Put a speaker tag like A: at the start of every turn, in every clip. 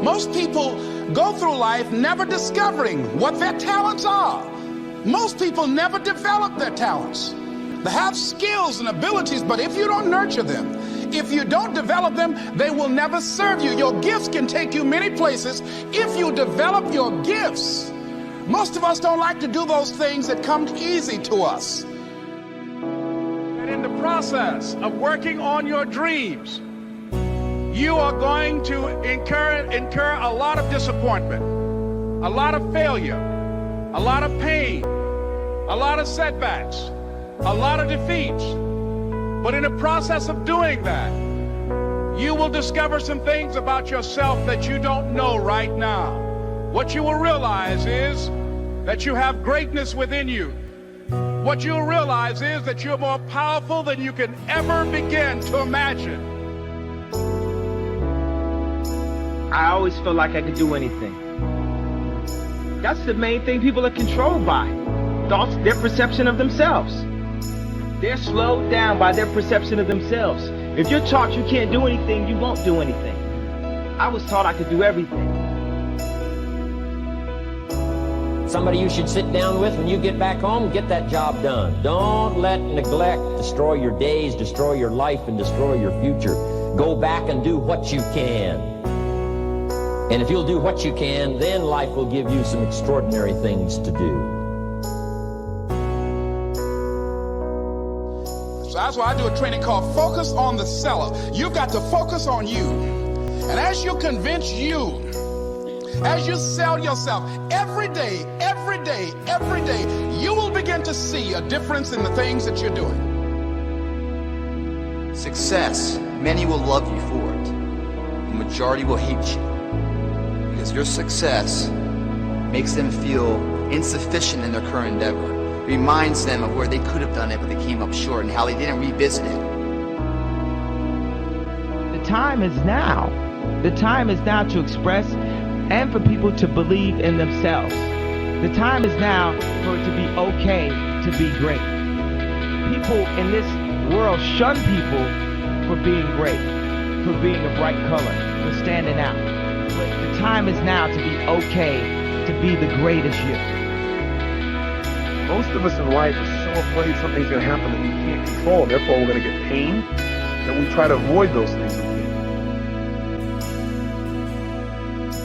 A: Most people go through life never discovering what their talents are. Most people never develop their talents. They have skills and abilities, but if you don't nurture them, if you don't develop them, they will never serve you. Your gifts can take you many places if you develop your gifts. Most of us don't like to do those things that come easy to us. And in the process of working on your dreams, you are going to incur a lot of disappointment, a lot of failure, a lot of pain, a lot of setbacks, a lot of defeats. But in the process of doing that, you will discover some things about yourself that you don't know right now. What you will realize is that you have greatness within you. What you'll realize is that you're more powerful than you can ever begin to imagine.
B: I always felt like I could do anything. That's the main thing people are controlled by. Thoughts, their perception of themselves. They're slowed down by their perception of themselves. If you're taught you can't do anything, you won't do anything. I was taught I could do everything.
C: Somebody you should sit down with when you get back home and get that job done. Don't let neglect destroy your days, destroy your life, and destroy your future. Go back and do what you can. And if you'll do what you can, then life will give you some extraordinary things to do.
A: So that's why I do a training called Focus on the Seller. You've got to focus on you. And as you convince you, as you sell yourself every day, you will begin to see a difference in the things that you're doing.
D: Success, many will love you for it. The majority will hate you. Because your success makes them feel insufficient in their current endeavor. Reminds them of where they could have done it, but they came up short, and how they didn't revisit it.
B: The time is now. The time is now to express and for people to believe in themselves. The time is now for it to be okay to be great. People in this world shun people for being great, for being a bright color, for standing out. But the time is now to be okay to be the greatest you.
E: Most of us in life are so afraid something's going to happen that we can't control, and therefore we're going to get pain, that we try to avoid those things.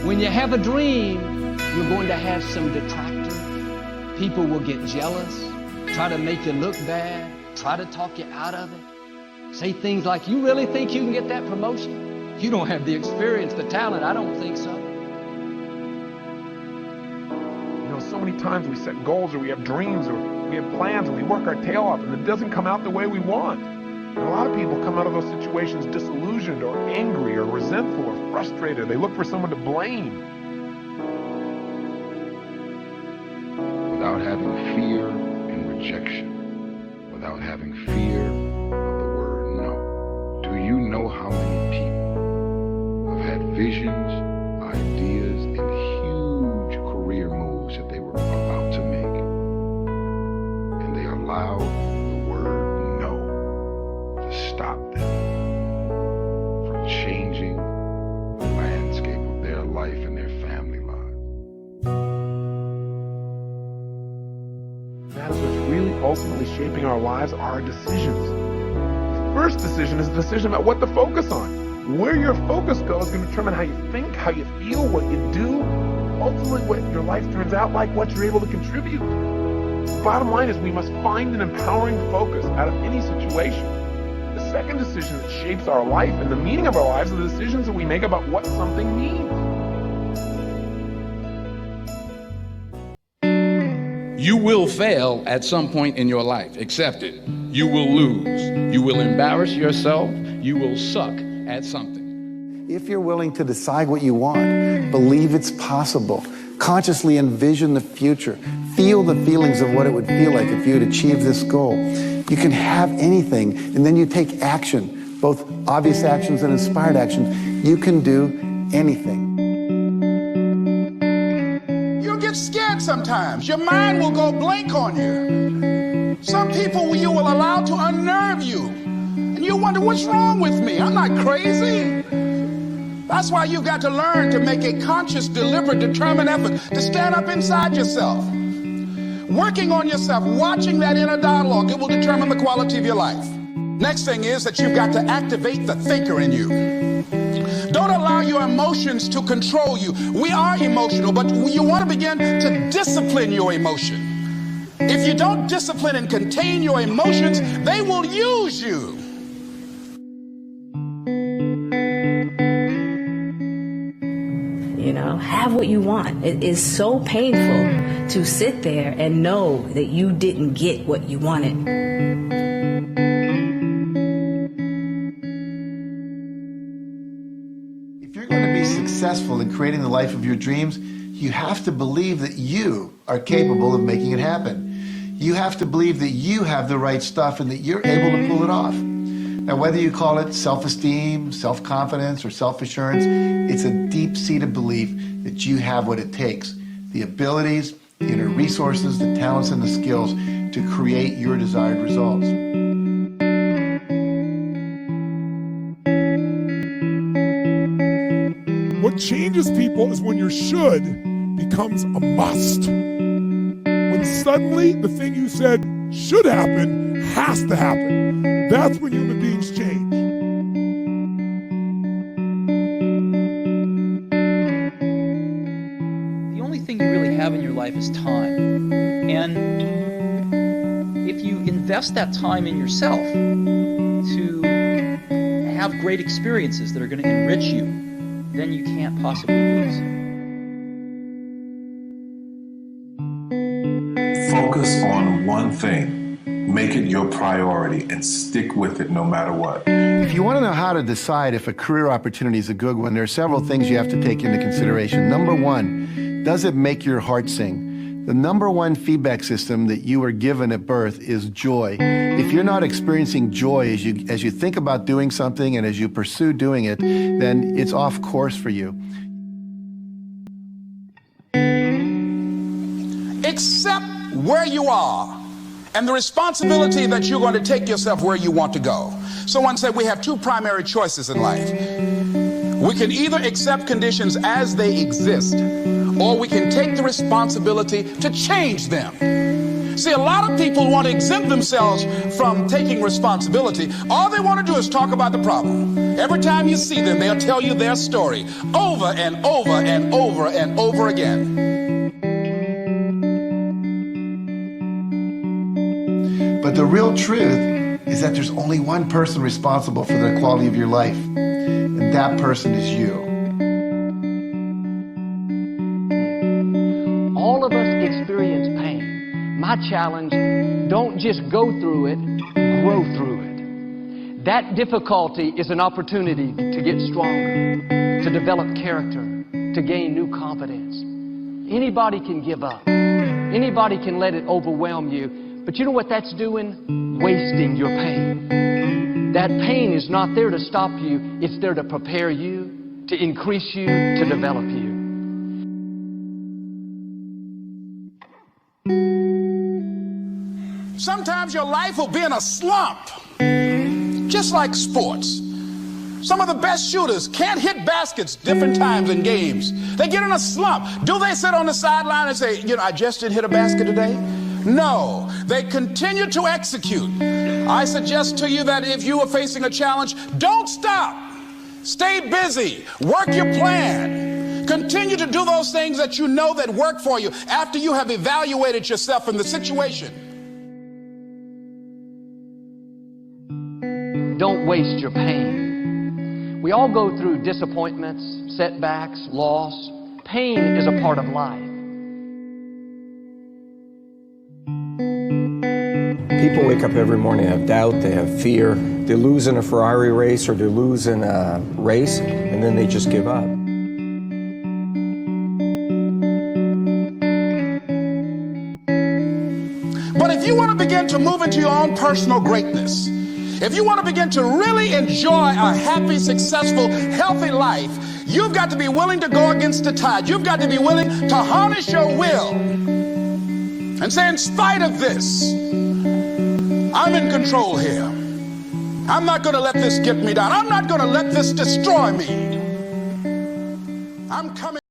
F: When you have a dream, you're going to have some detractors. People will get jealous, try to make you look bad, try to talk you out of it. Say things like, you really think you can get that promotion? You don't have the experience, the talent. I don't think so.
E: You know, so many times we set goals, or we have dreams, or we have plans, and we work our tail off, and it doesn't come out the way we want. And a lot of people come out of those situations disillusioned, or angry, or resentful, or frustrated. They look for someone to blame.
G: Without having fear and rejection, without having fear of the word no. Do you know how many people have had visions, ideas, and huge career moves that they were about to make, and they allowed the word no to stop them from changing the landscape of their life and their family lives?
E: That is what's really ultimately shaping our lives, are our decisions. The first decision is the decision about what to focus on. Where your focus goes is going to determine how you think, how you feel, what you do, ultimately what your life turns out like, what you're able to contribute. The bottom line is we must find an empowering focus out of any situation. The second decision that shapes our life and the meaning of our lives are the decisions that we make about what something means.
H: You will fail at some point in your life. Accept it. You will lose. You will embarrass yourself. You will suck at something.
I: If you're willing to decide what you want, believe it's possible, consciously envision the future, feel the feelings of what it would feel like if you had achieved this goal, you can have anything, and then you take action, both obvious actions and inspired actions. You can do anything.
A: Scared sometimes. Your mind will go blank on you. Some people you will allow to unnerve you. And you wonder, what's wrong with me? I'm not crazy. That's why you've got to learn to make a conscious, deliberate, determined effort to stand up inside yourself. Working on yourself, watching that inner dialogue, it will determine the quality of your life. Next thing is that you've got to activate the thinker in you. Don't allow your emotions to control you. We are emotional, but you want to begin to discipline your emotion. If you don't discipline and contain your emotions, they will use you.
J: You know, have what you want. It is so painful to sit there and know that you didn't get what you wanted.
I: If you're going to be successful in creating the life of your dreams, you have to believe that you are capable of making it happen. You have to believe that you have the right stuff and that you're able to pull it off. Now, whether you call it self-esteem, self-confidence, or self-assurance, it's a deep-seated belief that you have what it takes, the abilities, the inner resources, the talents, and the skills to create your desired results.
E: What changes people is when your should becomes a must. When suddenly the thing you said should happen has to happen. That's when human beings change.
K: The only thing you really have in your life is time. And if you invest that time in yourself to have great experiences that are going to enrich you, then you can't possibly lose.
L: Focus on one thing. Make it your priority and stick with it no matter what.
I: If you want to know how to decide if a career opportunity is a good one, there are several things you have to take into consideration. Number one, does it make your heart sing? The number one feedback system that you were given at birth is joy. If you're not experiencing joy as you think about doing something and as you pursue doing it, then it's off course for you.
A: Accept where you are and the responsibility that you're going to take yourself where you want to go. Someone said we have two primary choices in life. We can either accept conditions as they exist, or we can take the responsibility to change them. See, a lot of people want to exempt themselves from taking responsibility. All they want to do is talk about the problem. Every time you see them, they'll tell you their story over and over and over and over again.
I: But the real truth is that there's only one person responsible for the quality of your life, and that person is you.
F: All of us experience pain. My challenge, don't just go through it, grow through it. That difficulty is an opportunity to get stronger, to develop character, to gain new confidence. Anybody can give up. Anybody can let it overwhelm you. But you know what that's doing? Wasting your pain. That pain is not there to stop you. It's there to prepare you, to increase you, to develop you.
A: Sometimes your life will be in a slump, just like sports. Some of the best shooters can't hit baskets different times in games. They get in a slump. Do they sit on the sideline and say, you know, I just didn't hit a basket today? No, they continue to execute. I suggest to you that if you are facing a challenge, don't stop. Stay busy. Work your plan. Continue to do those things that you know that work for you after you have evaluated yourself in the situation.
F: Don't waste your pain. We all go through disappointments, setbacks, loss. Pain is a part of life.
M: People wake up every morning, have doubt, they have fear. They lose in a Ferrari race or they lose in a race, and then they just give up.
A: But if you want to begin to move into your own personal greatness, if you want to begin to really enjoy a happy, successful, healthy life, you've got to be willing to go against the tide. You've got to be willing to harness your will and say, in spite of this, I'm in control here. I'm not going to let this get me down. I'm not going to let this destroy me. I'm coming.